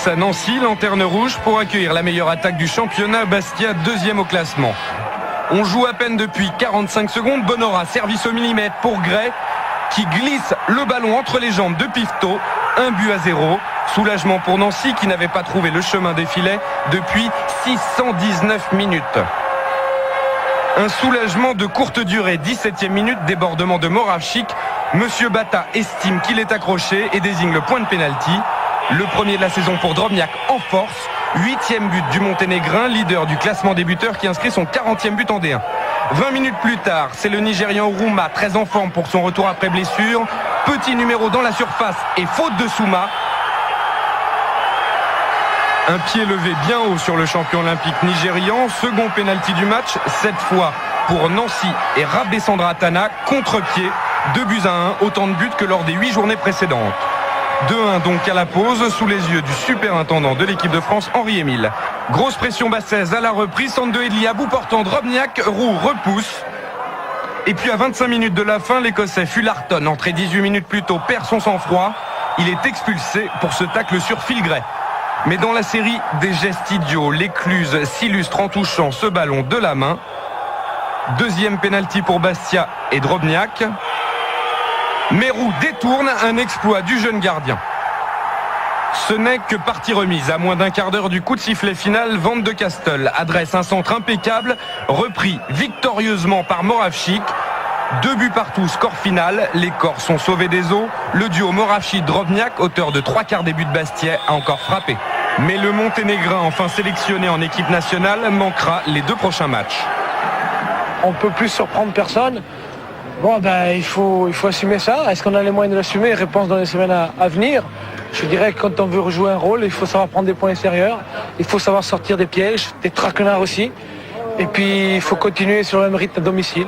À Nancy, lanterne rouge pour accueillir la meilleure attaque du championnat. Bastia, deuxième au classement. On joue à peine depuis 45 secondes. Bonora, service au millimètre pour Gray, qui glisse le ballon entre les jambes de Pifto. 1-0. Soulagement pour Nancy, qui n'avait pas trouvé le chemin des filets depuis 619 minutes. Un soulagement de courte durée. 17e minute, débordement de Moravchik. Monsieur Bata estime qu'il est accroché et désigne le point de pénalty. Le premier de la saison pour Drobniak en force. 8e but du Monténégrin, leader du classement des buteurs, qui inscrit son 40e but en D1. 20 minutes plus tard, c'est le Nigérian Rouma, très en forme pour son retour après blessure. Petit numéro dans la surface et faute de Souma. Un pied levé bien haut sur le champion olympique nigérian. Second pénalty du match, cette fois pour Nancy et Rabesandra Tana, contre-pied. 2-1, autant de buts que lors des 8 journées précédentes. 2-1 donc à la pause, sous les yeux du superintendant de l'équipe de France, Henri-Émile. Grosse pression bassaise à la reprise, centre de Edli à bout portant Drobniak, Roux repousse. Et puis à 25 minutes de la fin, l'Écossais Fullarton, entré 18 minutes plus tôt, perd son sang-froid. Il est expulsé pour ce tacle sur Phil Gray. Mais dans la série des gestes idiots, l'Écluse s'illustre en touchant ce ballon de la main. Deuxième pénalty pour Bastia et Drobniak. Mérou détourne, un exploit du jeune gardien. Ce n'est que partie remise. À moins d'un quart d'heure du coup de sifflet final, Van de Castel adresse un centre impeccable, repris victorieusement par Moravchik. 2 buts partout, score final. Les Corses sont sauvés des eaux. Le duo Moravchik-Drobniak, auteur de 3/4 des buts de Bastia, a encore frappé. Mais le Monténégrin, enfin sélectionné en équipe nationale, manquera les 2 prochains matchs. On ne peut plus surprendre personne. Bon, il faut assumer ça. Est-ce qu'on a les moyens de l'assumer? Réponse dans les semaines à venir. Je dirais que quand on veut rejouer un rôle, il faut savoir prendre des points extérieurs. Il faut savoir sortir des pièges, des traquenards aussi. Et puis, il faut continuer sur le même rythme à domicile.